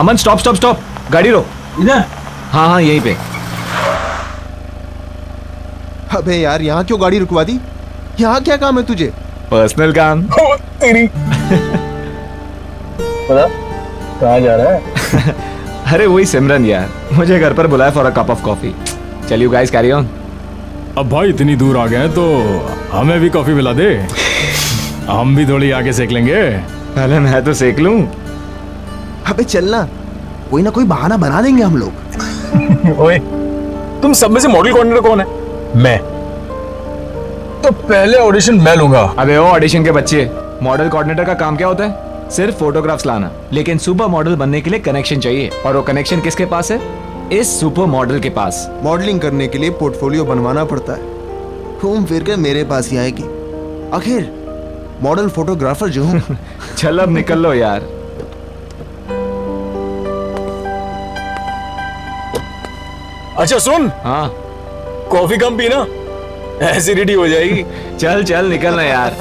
अमन stop stop stop, गाड़ी रोक। इधर? हाँ हाँ यहीं पे। अबे यार यहाँ क्यों गाड़ी रुकवा दी? यहाँ क्या काम है तुझे? पर्सनल काम। तेरी पता कहाँ जा रहा है? अरे वही सिमरन यार, मुझे घर पर बुलाया for a cup of coffee. चल यू गाइस कैरी ऑन। अब भाई इतनी दूर आ गए हैं तो हमें भी कॉफी पिला दे, हम भी थोड़ी आगे सेक लेंगे। पहले मैं तो सेक लूं। अबे चलना, कोई ना कोई बहाना बना देंगे हम लोग। ओए, तुम सब में से मॉडल कोऑर्डिनेटर कौन है? मैं। तो पहले ऑडिशन मैं लूंगा। अबे ओ ऑडिशन के बच्चे, मॉडल कोऑर्डिनेटर का काम क्या होता है? सिर्फ फोटोग्राफ्स लाना। लेकिन सुपर मॉडल बनने के लिए कनेक्शन चाहिए, और वो कनेक्शन किसके पास है? इस सुपर मॉडल के पास। मॉडलिंग करने के लिए पोर्टफोलियो बनवाना पड़ता है। घूम फिर कर मेरे पास ही आएगी। आखिर मॉडल फोटोग्राफर जो हूँ। चल अब निकल लो यार। अच्छा सुन, हाँ कॉफी कम पीना, एसिडिटी हो जाएगी। चल चल निकलना यार।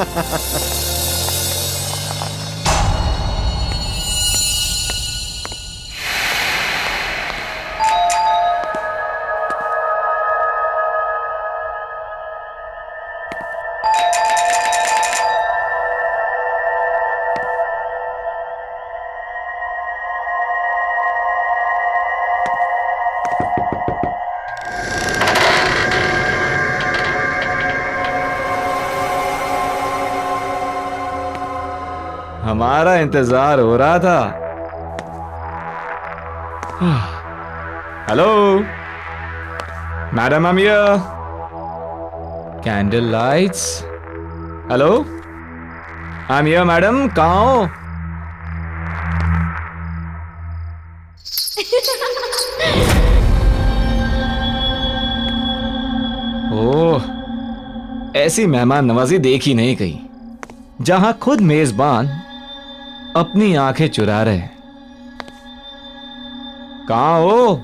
हमारा इंतजार हो रहा था। Hello madam, I am here. Candle lights. Hello I am here madam, कहाँ हो? ओह, ऐसी मेहमान नवाजी देखी नहीं कहीं, जहां खुद मेजबान अपनी आंखें चुरा रहे। कहाँ हो?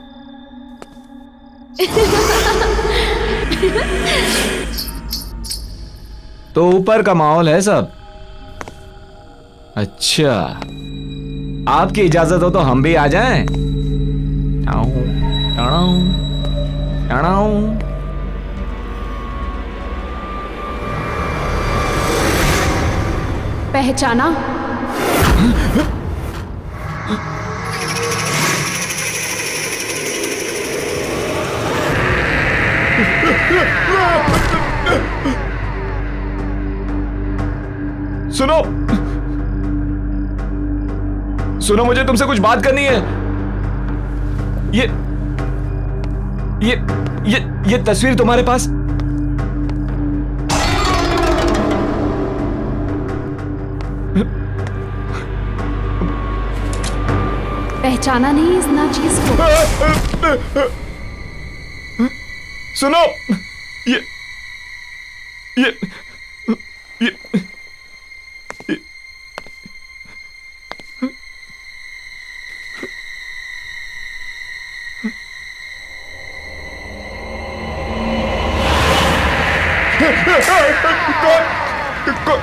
तो ऊपर का माहौल है सब। अच्छा, आपकी इजाजत हो तो हम भी आ जाएं? Tau, tau, tau. पहचाना? सुनो सुनो, मुझे तुमसे कुछ बात करनी है। ये तस्वीर तुम्हारे पास? पहचाना नहीं इस नाचीज को? सुनो, ये ये ये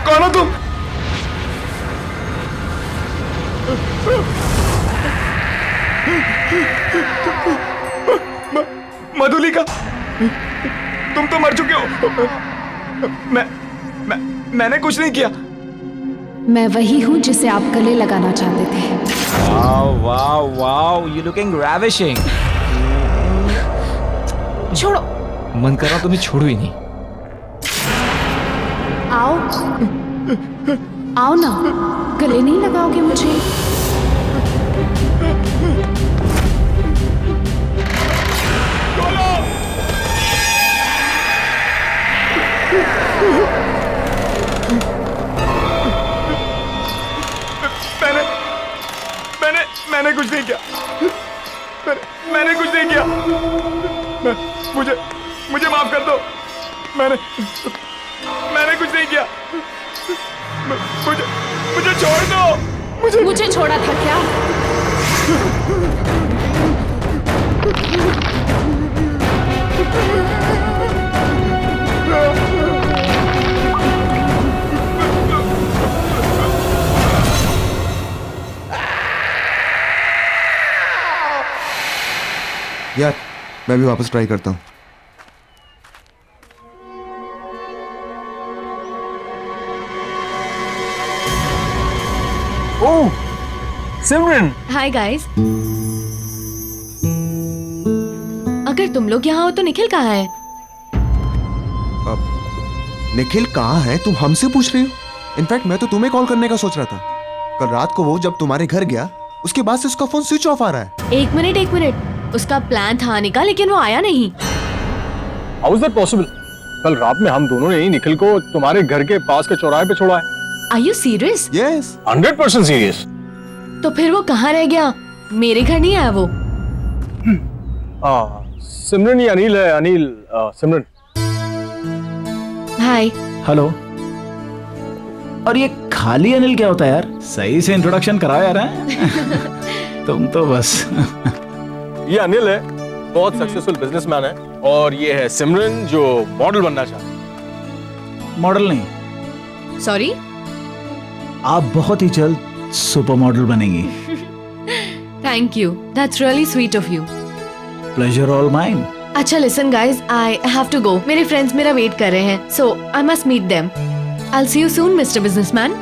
कौन हो तुम? मधुलिका, तुम तो मर चुके हो। मैंने कुछ नहीं किया। मैं वही हूँ जिसे आप गले लगाना चाहते थे। Wow wow wow, you looking ravishing। छोड़ो। मन कर रहा तुम्हें छोड़ू ही नहीं। आओ आओ ना, गले नहीं लगाओगे मुझे? मैंने कुछ नहीं किया। मैंने कुछ नहीं किया। मुझे माफ कर दो। मैंने कुछ नहीं किया। मुझे छोड़ दो। मुझे छोड़ा था क्या? यार मैं भी वापस ट्राई करता हूँ। ओह सिमरन, हाय गाइस। अगर तुम लोग यहाँ हो तो निखिल कहाँ है? निखिल कहाँ है तुम हमसे पूछ रही हो? इनफैक्ट मैं तो तुम्हें कॉल करने का सोच रहा था। कल रात को वो जब तुम्हारे घर गया उसके बाद से उसका फोन स्विच ऑफ आ रहा है। एक मिनट, उसका प्लान था आने का लेकिन वो आया नहीं। How is that possible? कल रात में हम दोनों ने ही निखिल को तुम्हारे घर के पास के चौराहे पे छोड़ा है। Are you serious? Yes 100% serious. तो फिर वो कहाँ रह गया? मेरे घर नहीं आया वो। सिमरन ये अनिल है। अनिल, सिमरन। हाय। हेलो। और ये खाली अनिल क्या होता है यार? सही से इंट्रोडक्शन कराओ यार। हैं? तुम तो बस ये अनिल है, बहुत सक्सेसफुल बिजनेसमैन है, और ये है सिमरन जो मॉडल बनना चाहता है। मॉडल नहीं, सॉरी। आप बहुत ही जल्द सुपर मॉडल बनेंगी। Thank you, that's really sweet of you. Pleasure all mine. अच्छा listen guys, I have to go. मेरे फ्रेंड्स मेरा वेट कर रहे हैं, so I must meet them. I will see you soon mister businessman.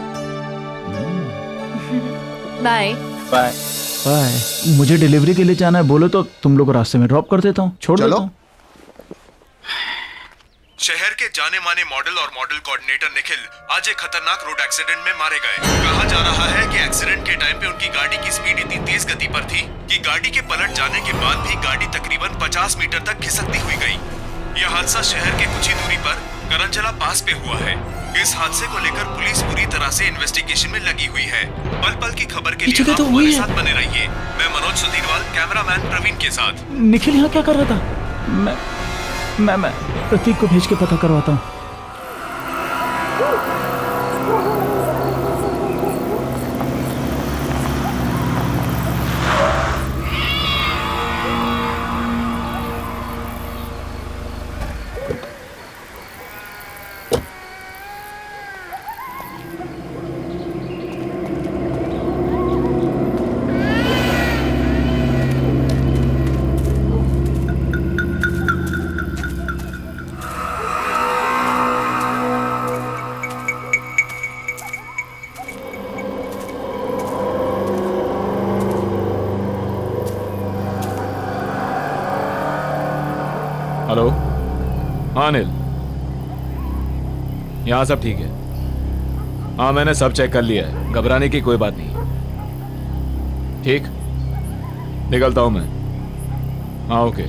Bye. Bye. Bye. मुझे delivery के लिए जाना है, बोलो तो तुम लोग को रास्ते में ड्रॉप कर देता हूँ, छोड़ चलो। देता हूँ। शहर के जाने माने मॉडल और मॉडल कोऑर्डिनेटर निखिल आज एक खतरनाक रोड एक्सीडेंट में मारे गए। कहा जा रहा है कि एक्सीडेंट के टाइम पे उनकी गाड़ी की स्पीड इतनी तेज गति पर थी कि गाड़ी के पलट जाने के बाद भी गाड़ी तकरीबन 50 मीटर तक खिसकती हुई गई। यह हादसा शहर के कुछ ही दूरी पर करंजला पास पे हुआ है। इस हादसे को लेकर पुलिस पूरी तरह से इन्वेस्टिगेशन में लगी हुई है। पल पल की खबर के लिए आप हमारे साथ बने रहिए। मैं मनोज सुधीरवाल, कैमरामैन प्रवीण के साथ। निखिल यहाँ क्या कर रहा था? मैं प्रतीक को भेज के पता करवाता हूँ। हेलो। हाँ अनिल, यहाँ सब ठीक है। हाँ मैंने सब चेक कर लिया है, घबराने की कोई बात नहीं। ठीक, निकलता हूँ मैं। हाँ ओके।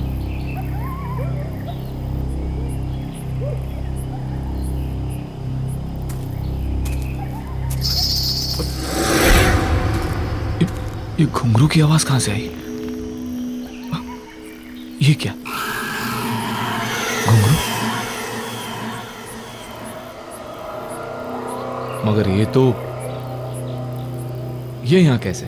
ये घुंघरू की आवाज कहाँ से आई? ये क्या? घुंघरू? मगर ये यहाँ कैसे?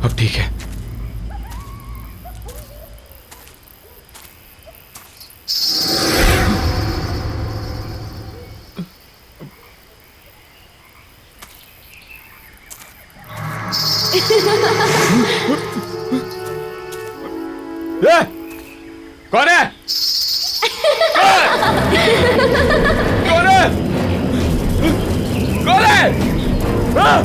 अब ठीक है। ए, कौन है? कौन है? कौन है? हाँ?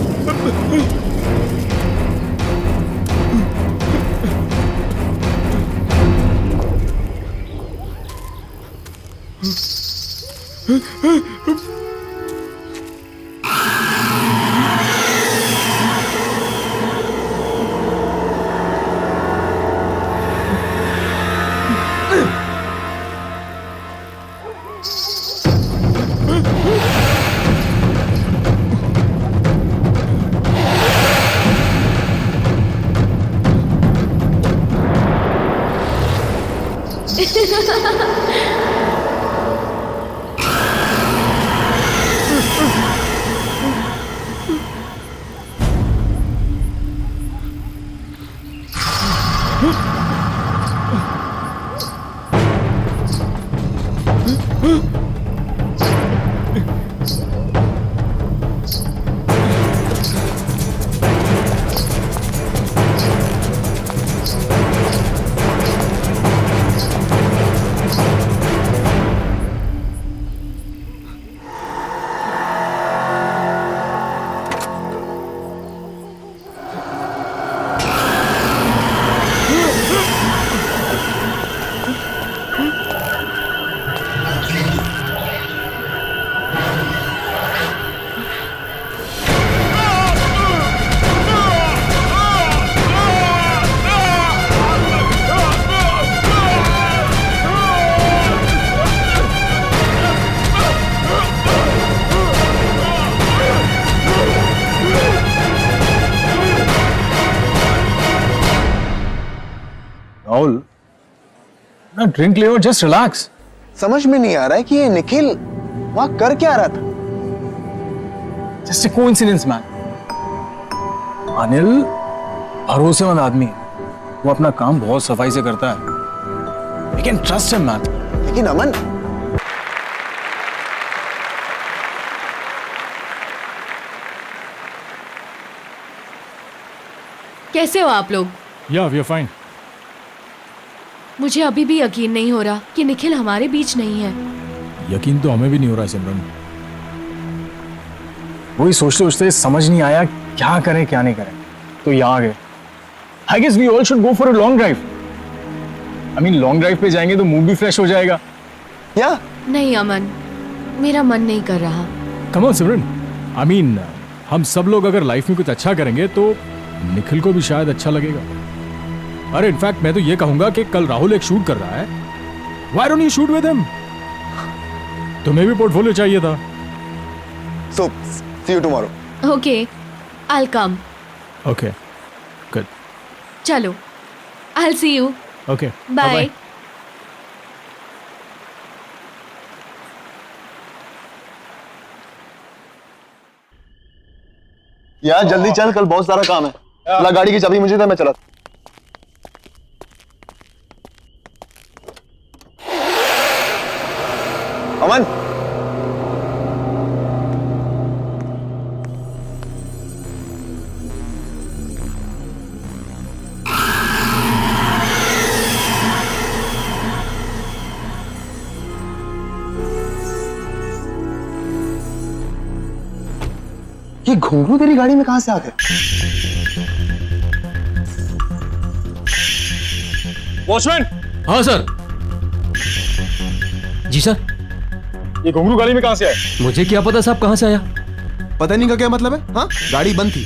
ड्रिंक ले और जस्ट रिलैक्स। समझ में नहीं आ रहा है कि ये निखिल वहां कर क्या रहा था। Just a coincidence man. Anil भरोसेमंद आदमी है, वो अपना काम बहुत सफाई से करता है। We can trust him man. लेकिन अमन, कैसे हो आप लोग? या वी आर फाइन। मुझे अभी भी यकीन नहीं हो रहा कि निखिल हमारे बीच नहीं है। यकीन तो हमें भी नहीं हो रहा है सिमरन। वही सोचते सोचते समझ नहीं आया क्या करें क्या नहीं करें, तो यहाँ आ गए। I guess we all should go for a long drive. I mean long drive पे जाएंगे तो मूड भी फ्रेश हो जाएगा। या नहीं अमन, मेरा मन नहीं कर रहा। Come on Simran, I mean हम सब लोग अगर लाइफ में कुछ अच्छा करेंगे तो निखिल को भी शायद अच्छा लगेगा। अरे इनफैक्ट मैं तो ये कहूंगा कि कल राहुल एक शूट कर रहा है, why don't you shoot with him? तुम्हें भी पोर्टफोलियो चाहिए था। So see you tomorrow. Okay, I come. Okay good, चलो, I see you. Okay bye. यार जल्दी चल, कल बहुत सारा काम है। ला गाड़ी की चाबी मुझे दे, मैं चला। अमन, ये घुंघरू तेरी गाड़ी में कहां से आ गए? वॉचमैन, हाँ सर। जी सर। ये घुंघरू गाड़ी में कहां से आए? मुझे क्या पता साहब कहाँ से आया। पता नहीं का क्या मतलब है? हाँ, गाड़ी बंद थी,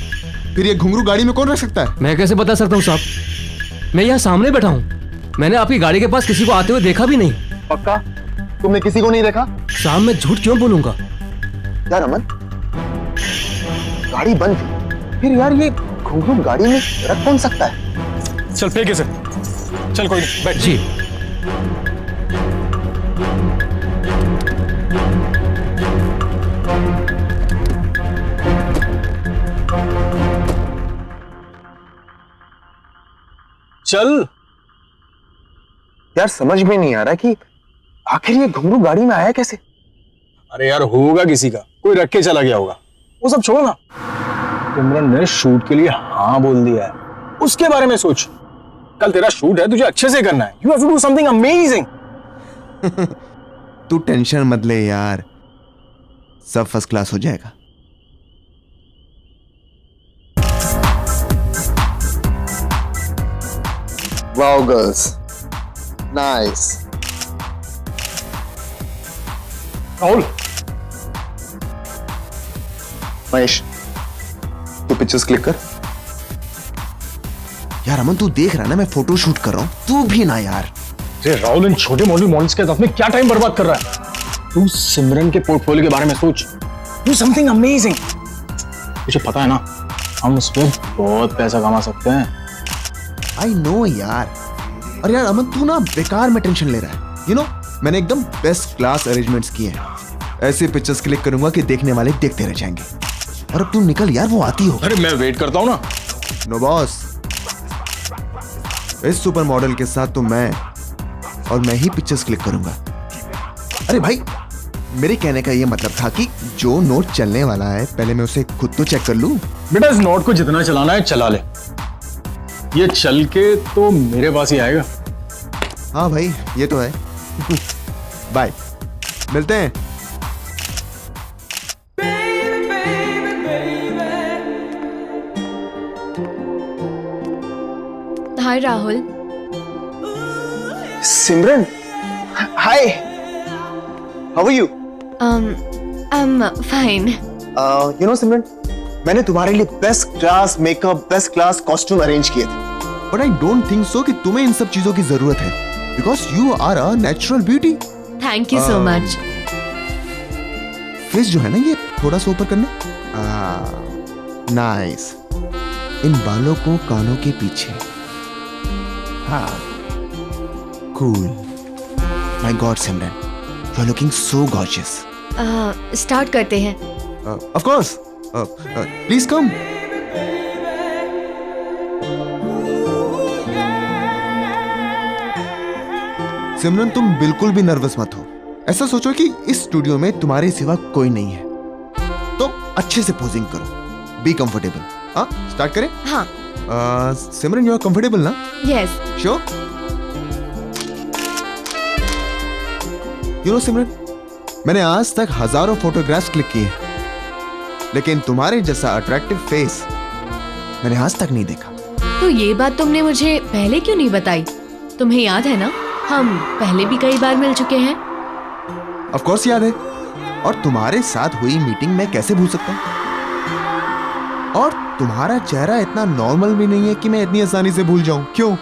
फिर ये घुंघरू गाड़ी में कौन रख सकता है? मैं कैसे बता सकता हूँ साहब, मैं यहाँ सामने बैठा हूँ। मैंने आपकी गाड़ी के पास किसी को आते हुए देखा भी नहीं। पक्का तुमने किसी को नहीं देखा? साहब मैं झूठ क्यों बोलूंगा। यार अमन, गाड़ी बंद थी, फिर यार ये घुंघरू गाड़ी में रख कौन सकता है? चल फेंके से, चल कोई नहीं, बैठ। जी। चल। यार समझ में नहीं आ रहा कि आखिर ये घुंघरू गाड़ी में आया कैसे? अरे यार होगा किसी का, कोई रख के चला गया होगा। वो सब छोड़ो ना, सिमरन ने शूट के लिए हाँ बोल दिया है, उसके बारे में सोच। कल तेरा शूट है, तुझे अच्छे से करना है। You have to do something amazing. तू टेंशन मत ले यार, सब फर्स्ट क्लास हो जाएगा। Wow girls, nice. Rahul, Mahesh, तू पिक्चर्स क्लिक कर। यार अमन, तू देख रहा है ना मैं फोटो शूट कर रहा हूं, तू भी ना यार। अरे राहुल, इन छोटे मोटे मॉडल्स के साथ में क्या टाइम बर्बाद कर रहा है? तू सिमरन के पोर्टफोलियो के बारे में सोच। Do something amazing. तुझे पता है ना, हम उस पर बहुत पैसा कमा सकते हैं। आई नो यार। और यार अमन, तू ना बेकार में टेंशन ले रहा है। यू नो, मैंने एकदम बेस्ट क्लास अरेंजमेंट्स किए हैं। ऐसे पिक्चर्स क्लिक करूंगा कि देखने वाले देखते रह जाएंगे। और अब तू निकल यार, वो आती हो। अरे मैं वेट करता हूँ ना। नो बॉस, इस सुपर मॉडल के साथ तो मैं ही पिक्चर्स क्लिक करूंगा। अरे भाई, मेरे कहने का ये मतलब था कि जो नोट चलने वाला है, पहले मैं उसे खुद तो चेक कर लूं। बेटा, इस नोट को जितना चलाना है चला ले, ये चल के तो मेरे पास ही आएगा। हाँ भाई, ये तो है। बाय, मिलते हैं। Hi Rahul. Simran, hi, how are you? I am fine. You know Simran, मैंने तुम्हारे लिए best class makeup, best class costume arrange किए थे। But I don't think so कि तुम्हें इन सब चीजों की जरूरत है, because you are a natural beauty. Thank you so much. Face जो है ना, ये थोड़ा सा ऊपर करना। नाइस। इन बालों को कानों के पीछे। हाँ, cool. My god Simran, you are looking so gorgeous. Start करते हैं। Of course, please come. Simran तुम बिल्कुल भी नर्वस मत हो। ऐसा सोचो कि इस स्टूडियो में तुम्हारे सिवा कोई नहीं है, तो अच्छे से पोजिंग करो, बी कंफर्टेबल। हाँ, स्टार्ट करें? हाँ। सिमरन यू आर कंफर्टेबल ना? Yes. Sure? You know Simran, मैंने आज तक हजारों फोटोग्राफ्स क्लिक किए, लेकिन तुम्हारे जैसा अट्रैक्टिव फेस मैंने आज तक नहीं देखा। तो ये बात तुमने मुझे पहले क्यों नहीं बताई? तुम्हें याद है ना, हम पहले भी कई बार मिल चुके हैं। ऑफ कोर्स याद है, और तुम्हारे साथ हुई मीटिंग मैं कैसे भूल सकता हूं? और तुम्हारा चेहरा इतना नॉर्मल भी नहीं है कि मैं इतनी आसानी से भूल जाऊं। क्यों?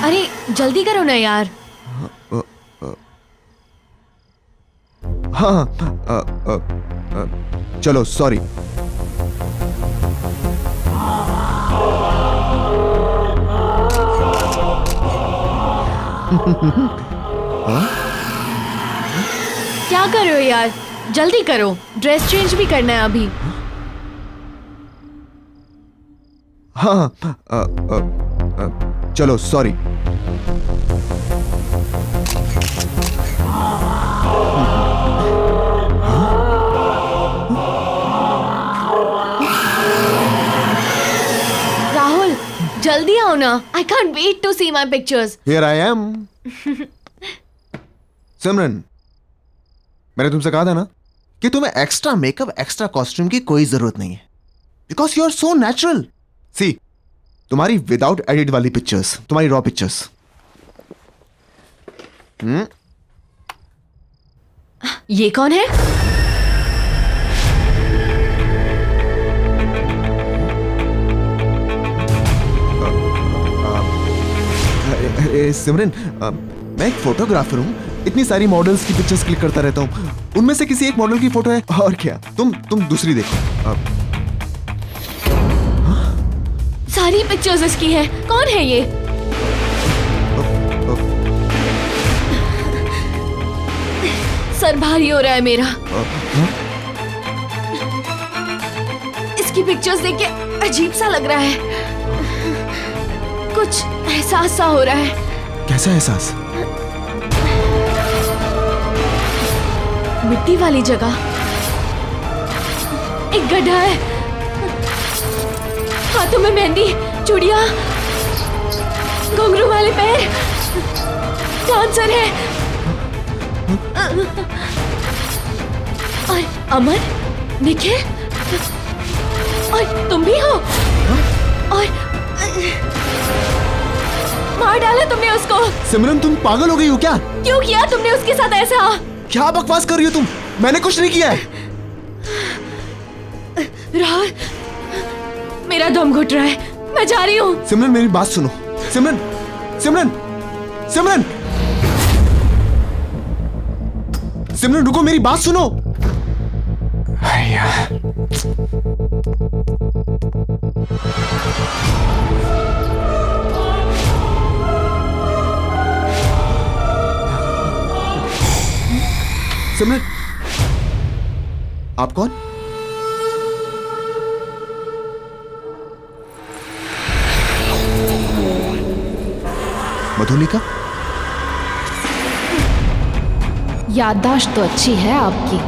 अरे जल्दी करो ना यार। हाँ, चलो सॉरी। क्या कर रहे हो यार, जल्दी करो, ड्रेस चेंज भी करना है अभी। हाँ, चलो सॉरी। राहुल जल्दी आओ ना, I can't wait to see my pictures. Here I am. Simran, मैंने तुमसे कहा था ना कि तुम्हें एक्स्ट्रा मेकअप, एक्स्ट्रा कॉस्ट्यूम की कोई जरूरत नहीं है, because you are so natural. See, तुम्हारी विदाउट एडिट वाली पिक्चर्स, तुम्हारी रॉ पिक्चर्स, ये कौन है? सिमरन, मैं एक फोटोग्राफर हूँ, इतनी सारी मॉडल्स की पिक्चर्स क्लिक करता रहता हूँ, उनमें से किसी एक मॉडल की फोटो है। और क्या, तुम दूसरी देखो। सारी पिक्चर्स इसकी हैं। कौन है ये? सर भारी हो रहा है मेरा। इसकी पिक्चर्स देख के अजीब सा लग रहा है, कुछ एहसास सा हो रहा है। कैसा एहसास? मिट्टी वाली जगह, एक गड्ढा है, हाथों में मेहंदी, चूड़ियां, घुंघरू वाले पैर, डांसर है। और अमन, निखिल, और तुम भी हो। और मार डाला तुमने उसको। सिमरन तुम पागल हो गई हो क्या? क्यों किया तुमने उसके साथ ऐसा? क्या बकवास कर रही हो तुम? मैंने कुछ नहीं किया है। राहुल, मेरा दम घुट रहा है, मैं जा रही हूँ। सिमरन मेरी बात सुनो। सिमरन, सिमरन, सिमरन, सिमरन रुको, मेरी बात सुनो। सिमरन, आप कौन? मधुलिका? याददाश्त तो अच्छी है आपकी।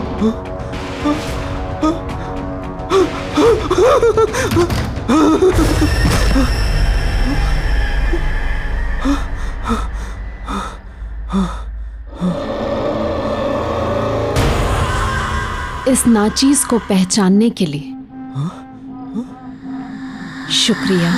इस नाचीज को पहचानने के लिए शुक्रिया।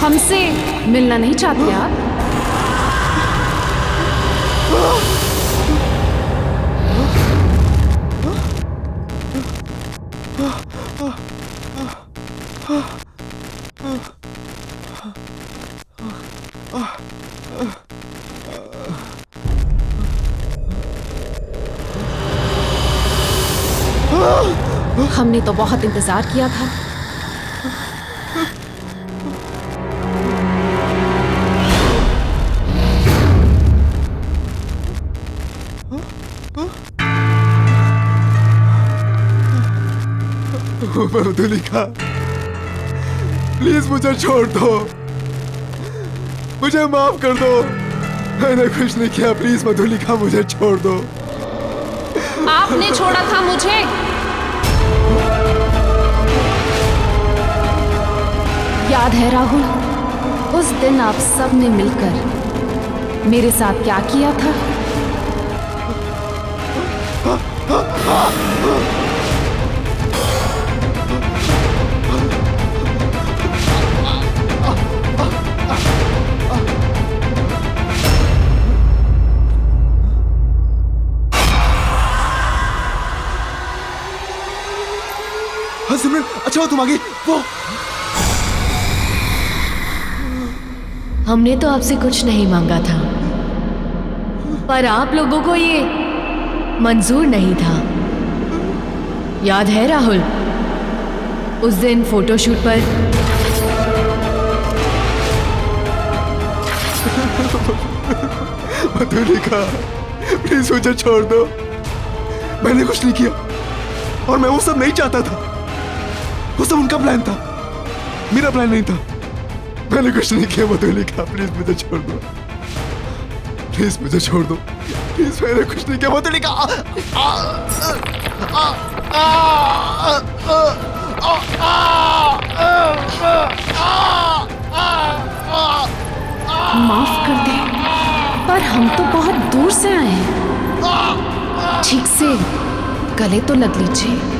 हमसे मिलना नहीं चाहते आप? हमने तो बहुत इंतजार किया था। मधुलिका, प्लीज मुझे छोड़ दो, मुझे माफ कर दो। मैंने कुछ नहीं किया, प्लीज मधुलिका मुझे छोड़ दो। आपने छोड़ा था मुझे। याद है राहुल, उस दिन आप सब ने मिलकर मेरे साथ क्या किया था? हाँ सिमरन, अच्छा हो तुम आ गई। वो हमने तो आपसे कुछ नहीं मांगा था, पर आप लोगों को ये मंजूर नहीं था। याद है राहुल, उस दिन फोटोशूट पर मधुलिका, प्लीज मुझे छोड़ दो। मैंने कुछ नहीं किया और मैं वो सब नहीं चाहता था। वो सब उनका प्लान था, मेरा प्लान नहीं था। मैंने कुछ नहीं किया मधुलिका, प्लीज मुझे छोड़ दो। प्लीज मुझे छोड़ दो, प्लीज। मैंने कुछ नहीं किया मधुलिका। माफ कर दे, पर हम तो बहुत दूर से आए हैं। ठीक से गले तो लग लीजिए।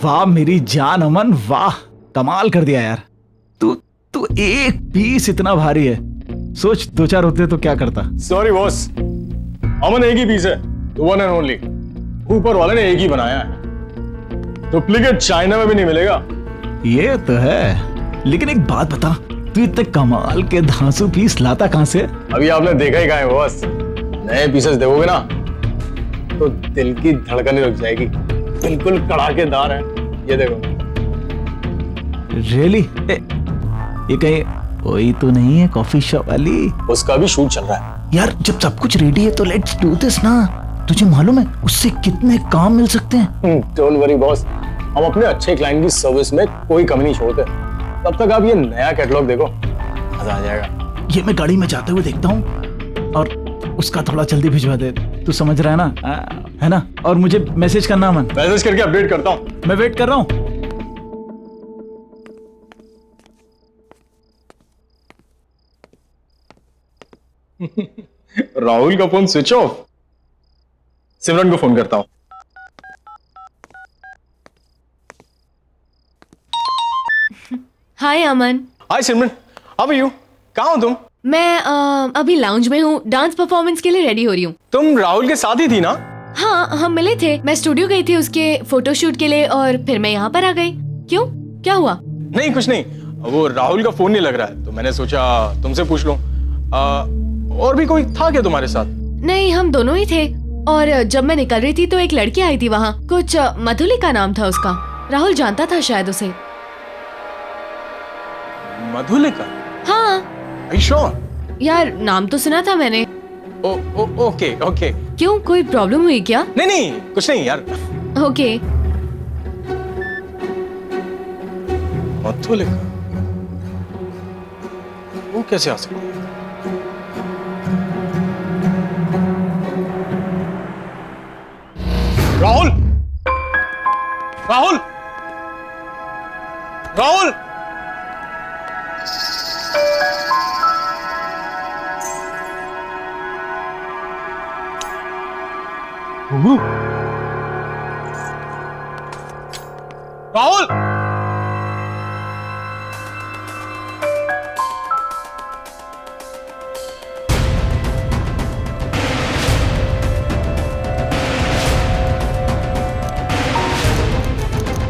वाह मेरी जान अमन, वाह कमाल कर दिया यार। तू तू एक पीस इतना भारी है, सोच 2-4 होते तो क्या करता। सॉरी बॉस, अमन एक ही पीस है, वन एंड ओनली। ऊपर वाले ने एक ही बनाया है, डुप्लीकेट चाइना में भी नहीं मिलेगा। ये तो है, लेकिन एक बात बता, तू इतने कमाल के धांसू पीस लाता कहां से? अभी आपने देखा ही कहाँ है बॉस। नए पीसेस देखोगे ना तो दिल की धड़कन रुक जाएगी। बिल्कुल कड़ाकेदार है, ये देखो। रियली? ये कहीं वही तो नहीं है कॉफी शॉप वाली? उसका भी शूट चल रहा है। यार जब सब कुछ रेडी है तो लेट्स डू दिस ना। तुझे मालूम है उससे कितने काम मिल सकते हैं? डोंट वरी बॉस, हम अपने अच्छे क्लाइंट की सर्विस में कोई कमी नहीं छोड़ते। तब तक आप ये नया कैटलॉग देखो, मजा आ जाएगा। ये मैं गाड़ी में जाते हुए देखता हूँ, और उसका थोड़ा जल्दी भिजवा दे। तू समझ रहा है ना? है ना? और मुझे मैसेज करना मन। मैसेज करके अपडेट करता हूँ। मैं वेट कर रहा हूँ। राहुल का फोन स्विच ऑफ। सिमरन को फोन करता हूँ। हाय अमन। हाय सिमरन, हाउ आर यू? कहाँ हो तुम? मैं अभी लाउंज में हूँ, डांस परफॉर्मेंस के लिए रेडी हो रही हूँ। तुम राहुल के साथ ही थी ना? हाँ, हम मिले थे। मैं स्टूडियो गई थी उसके फोटोशूट के लिए और फिर मैं यहाँ पर आ गई। क्यों, क्या हुआ? नहीं कुछ नहीं, वो राहुल का फोन नहीं लग रहा है तो मैंने सोचा तुमसे पूछ लूं। और भी कोई था क्या तुम्हारे साथ? नहीं, हम दोनों ही थे। और जब मैं निकल रही थी तो एक लड़की आई थी वहाँ, कुछ मधुलिका नाम था उसका। राहुल जानता था शायद उसे। मधुलिका? हाँ। Are you sure? यार नाम तो सुना था मैंने। Okay okay. क्यों, कोई प्रॉब्लम हुई क्या? नहीं नहीं कुछ नहीं यार। ओके। मधुलिका वो कैसे आ सकती है? राहुल, राहुल, राहुल, राहुल,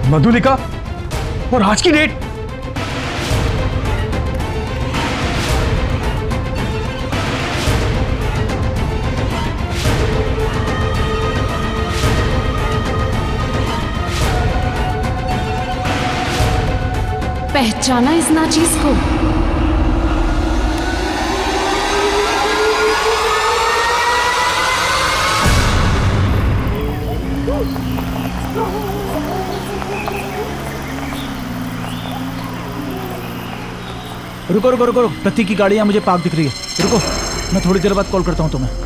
मधुलिका और आज की डेट। पहचाना इस नाचीज को? रुको रुको रुको, प्रतीक की गाड़ी यहाँ मुझे पार्क दिख रही है। रुको, मैं थोड़ी देर बाद कॉल करता हूँ तुम्हें।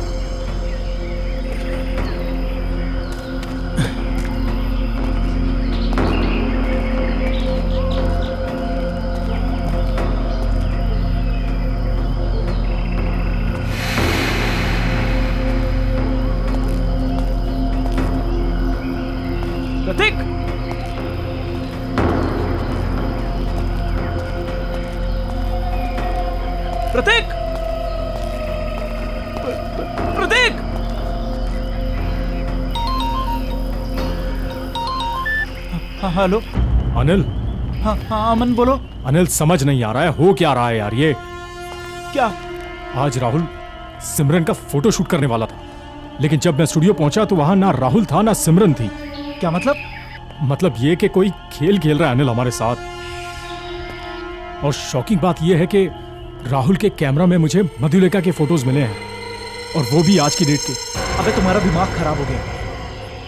प्रतीक, प्रतीक, प्रतीक। हाँ हेलो। अनिल, हाँ हाँ अमन बोलो। अनिल समझ नहीं आ रहा है हो क्या रहा है यार ये। क्या? आज राहुल सिमरन का फोटो शूट करने वाला था, लेकिन जब मैं स्टूडियो पहुंचा तो वहां ना राहुल था ना सिमरन थी। क्या मतलब? मतलब ये कि कोई खेल खेल रहा है अनिल हमारे साथ। और शॉकिंग बात यह है कि राहुल के कैमरा में मुझे मधुलिका के फोटोज मिले हैं, और वो भी आज की डेट के। अबे तुम्हारा दिमाग खराब हो गया।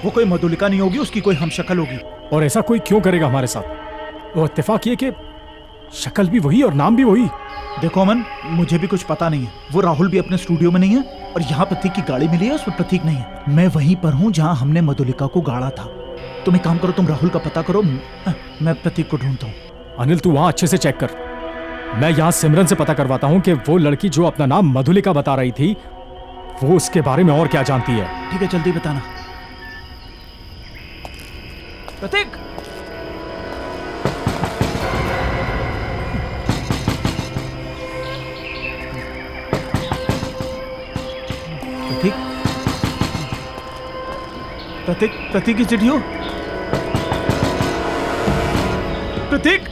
वो कोई मधुलिका नहीं होगी, उसकी कोई हमशक्ल होगी। और ऐसा कोई क्यों करेगा हमारे साथ? वो इत्तेफाक ये कि शक्ल भी वही और नाम भी वही। देखो अमन, मुझे भी कुछ पता नहीं है। वो राहुल भी अपने स्टूडियो में नहीं है, और यहाँ प्रतीक की गाड़ी मिली है, उसमें प्रतीक नहीं है। मैं वहीं पर हूँ जहाँ हमने मधुलिका को गाड़ा था। तुम एक काम करो, तुम राहुल का पता करो, मैं प्रतीक को ढूंढता हूँ। अनिल तू वहां अच्छे से चेक कर, मैं यहाँ सिमरन से पता करवाता हूँ कि वो लड़की जो अपना नाम मधुलिका बता रही थी, वो उसके बारे में और क्या जानती है। ठीक है, जल्दी बताना। प्रतीक, प्रतीक, प्रतीक, प्रतीक की चिट्ठी हो? प्रतीक,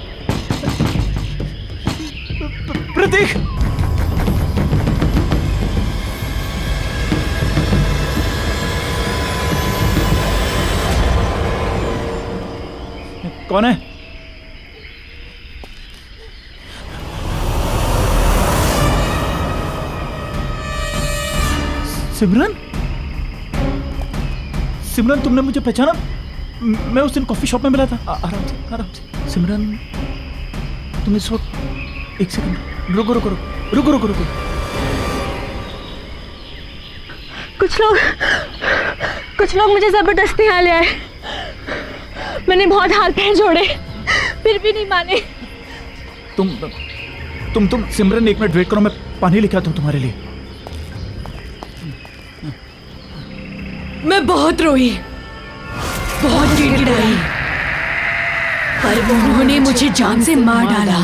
प्रतीक, कौन है? सिमरन? सिमरन, तुमने मुझे पहचाना? मैं उस दिन कॉफी शॉप में मिला था। आराम से, आराम से। सिमरन, तुम इस वक्त, एक सेकंड, रुको रुको रुको रुको रुको रुको। कुछ लोग मुझे जबरदस्ती यहाँ ले आए। मैंने बहुत हाथ पैर जोड़े, फिर भी नहीं माने। तुम सिमरन, एक मिनट वेट करो, मैं पानी लेके आता हूँ तुम्हारे लिए। मैं बहुत रोई, बहुत गिड़गिड़ाई, पर उन्होंने मुझे जान से मार डाला।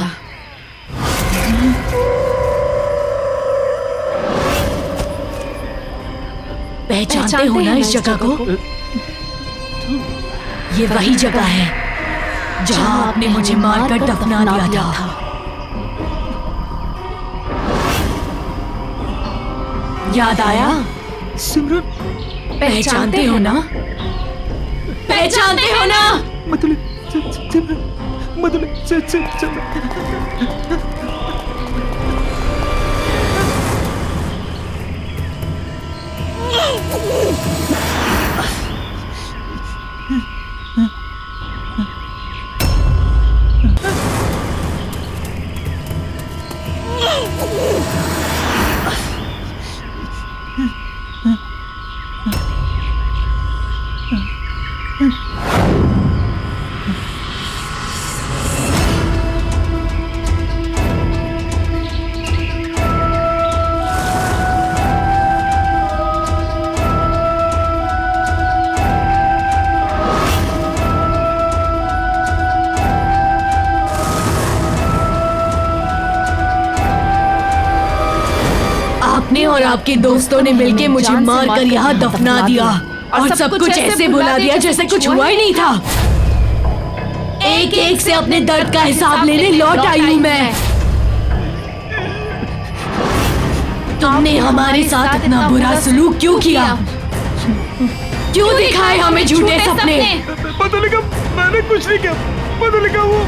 पहचानते हो ना इस जगह को? ये वही जगह है जहां आपने मुझे मारकर दफना दिया था। याद आया? सिमरन, पहचानते हो ना? पहचानते हो ना? आपने और आपके दोस्तों ने मिलके मुझे मार कर यहाँ दफना दिया और सब कुछ ऐसे बुला दिया जैसे कुछ हुआ ही नहीं था। एक एक से अपने दर्द का हिसाब लेने लौट आई हूँ मैं। तुमने हमारे साथ इतना बुरा सलूक क्यों किया? क्यों दिखाए हमें झूठे सपने? मधुलिका, मैंने कुछ नहीं किया। मधुलिका, वो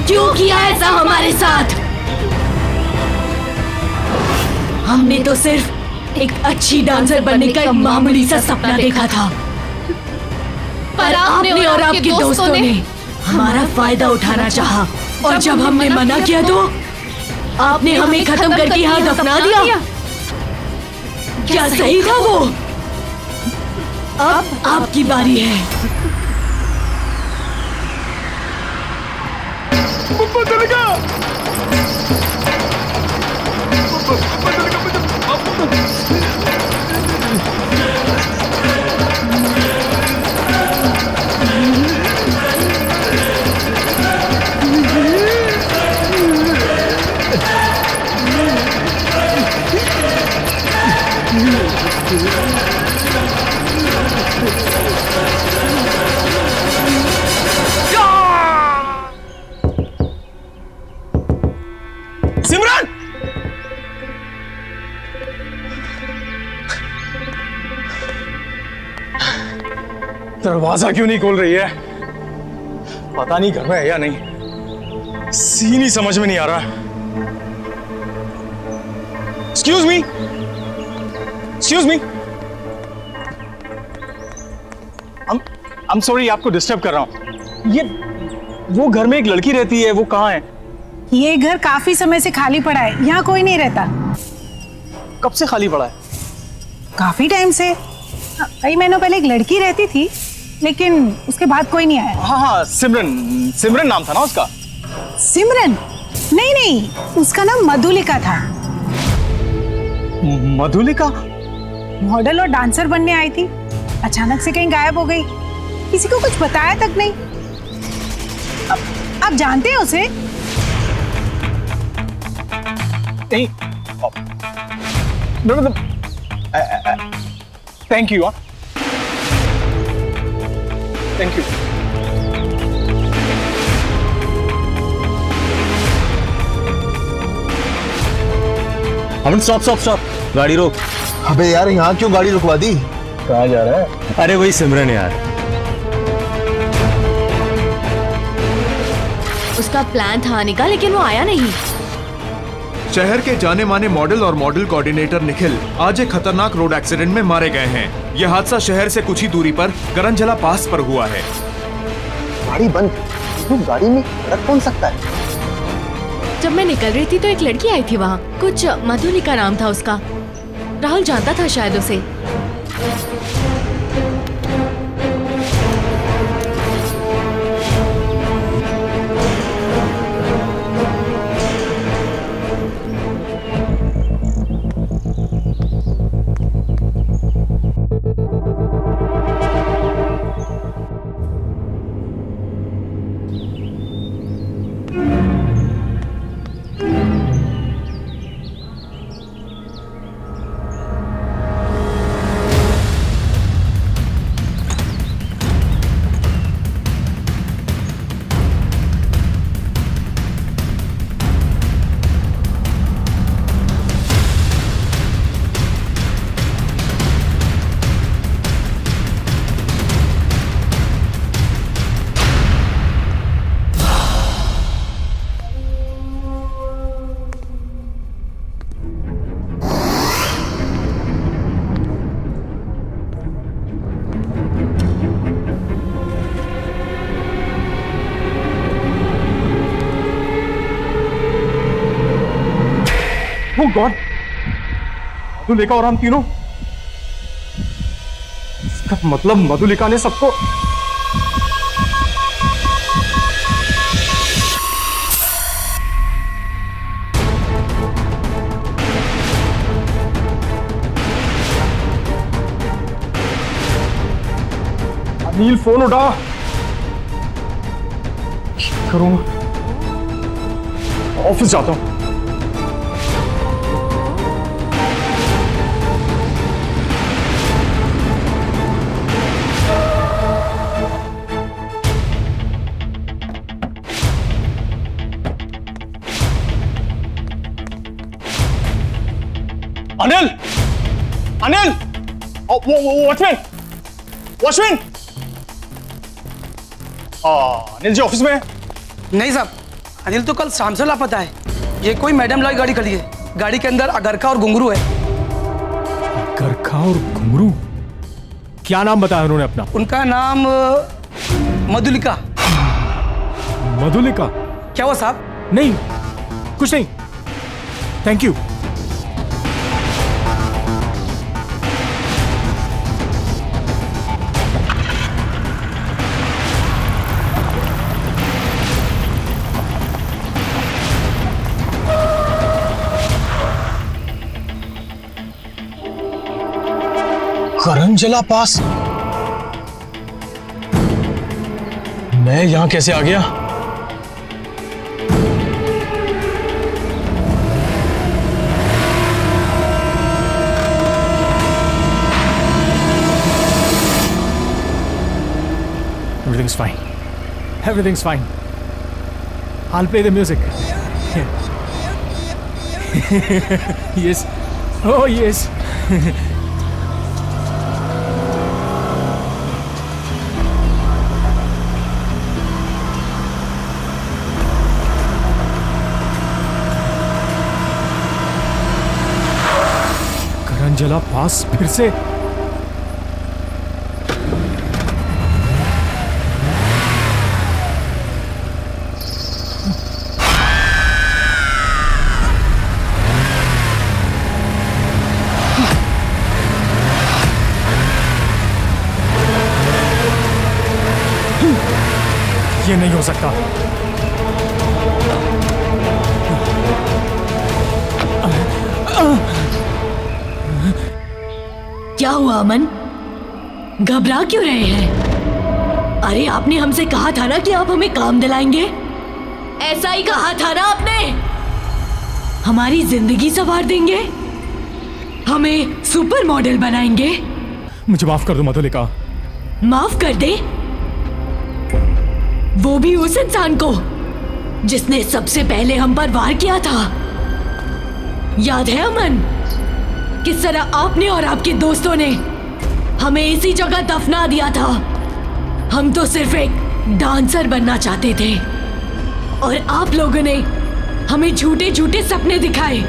क्यों किया ऐसा हमारे साथ? हमने तो सिर्फ एक अच्छी डांसर बनने का एक मामूली सा सपना देखा था, पर आपने और आपके दोस्तों ने हमारा फायदा उठाना चाहा, और जब हमने मना किया तो आपने हमें खत्म करके यहाँ दफना दिया। क्या सही था वो? अब आपकी बारी है। मधुलिका, सिमरन! दरवाजा क्यों नहीं खोल रही है? पता नहीं घर में है या नहीं। सीन ही समझ में नहीं आ रहा। Excuse me, excuse me. I'm sorry, आपको डिस्टर्ब कर रहा हूँ। ये वो घर में एक लड़की रहती है, वो कहाँ है? ये घर काफी समय से खाली पड़ा है, यहाँ कोई नहीं रहता। कब से खाली पड़ा है? काफी टाइम से। कई महीनों पहले एक लड़की रहती थी, लेकिन उसके बाद कोई नहीं आया। हाँ हाँ, सिमरन, सिमरन नाम था ना उसका? सिमरन? नहीं नहीं, उसका नाम मधुलिका था। मधुलिका? मॉडल और डांसर बनने आई थी, अचानक से कहीं गायब हो गई, किसी को कुछ बताया तक नहीं। आप जानते हैं उसे? नहीं, मतलब thank you. Thank you. Aman, stop stop stop, गाड़ी रोक। अबे यार, यहाँ क्यों गाड़ी रुकवा दी? कहाँ जा रहा है? अरे वही सिमरन यार। उसका प्लान था आने का, लेकिन वो आया नहीं। शहर के जाने माने मॉडल और मॉडल कोऑर्डिनेटर निखिल आज एक खतरनाक रोड एक्सीडेंट में मारे गए हैं। यह हादसा शहर से कुछ ही दूरी पर करंजला पास पर हुआ है। गाड़ी बंद, तो गाड़ी में रख कौन सकता है? जब मैं निकल रही थी तो एक लड़की आई थी वहाँ, कुछ मधुलिका नाम था उसका। राहुल जानता था शायद उसे। Oh God! मधुलिका और हम तीनों, इसका मतलब मधुलिका ने सबको। अनिल, फोन उठा। करूंगा, ऑफिस जाता हूं। Anil, Anil, watchman, watchman. Anil ji office में है? नहीं साहब, अनिल तो कल शाम से लापता है। ये कोई मैडम लाई गाड़ी खड़ी है, गाड़ी के अंदर अगरखा और घुंघरू है। अगरखा और घुंघरू? क्या नाम बताया उन्होंने अपना? उनका नाम मधुलिका। मधुलिका? क्या हुआ साहब? नहीं, कुछ नहीं, थैंक यू। करंजला पास? मैं यहां कैसे आ गया? Everything's fine. Everything's fine. I'll play the music. Yes. Oh, yes. करंजला पास फिर से? ये नहीं हो सकता। क्या हुआ अमन? घबरा क्यों रहे हैं? अरे आपने हमसे कहा था ना कि आप हमें काम दिलाएंगे। ऐसा ही कहा था ना आपने। हमारी जिंदगी संवार देंगे, हमें सुपर मॉडल बनाएंगे। मुझे माफ कर दो मधुलिका। माफ कर दे? वो भी उस इंसान को जिसने सबसे पहले हम पर वार किया था। याद है अमन, किस तरह आपने और आपके दोस्तों ने हमें इसी जगह दफना दिया था। हम तो सिर्फ एक डांसर बनना चाहते थे और आप लोगों ने हमें झूठे झूठे सपने दिखाए,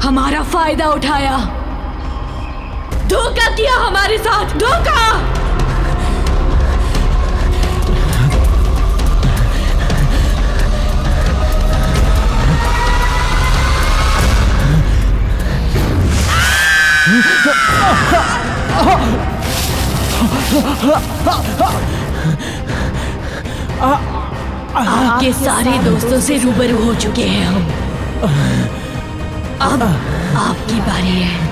हमारा फायदा उठाया, धोखा किया हमारे साथ, धोखा। आपके सारे दोस्तों से रूबरू हो चुके हैं हम। अब आपकी बारी है।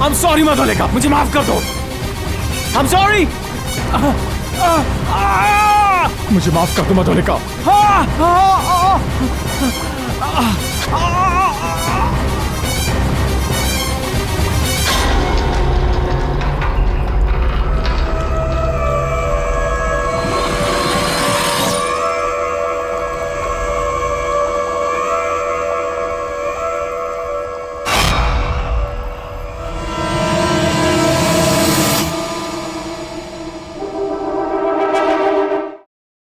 I'm sorry मधुलिका, मुझे माफ कर दो। I'm sorry. मुझे माफ कर दो मधुलिका।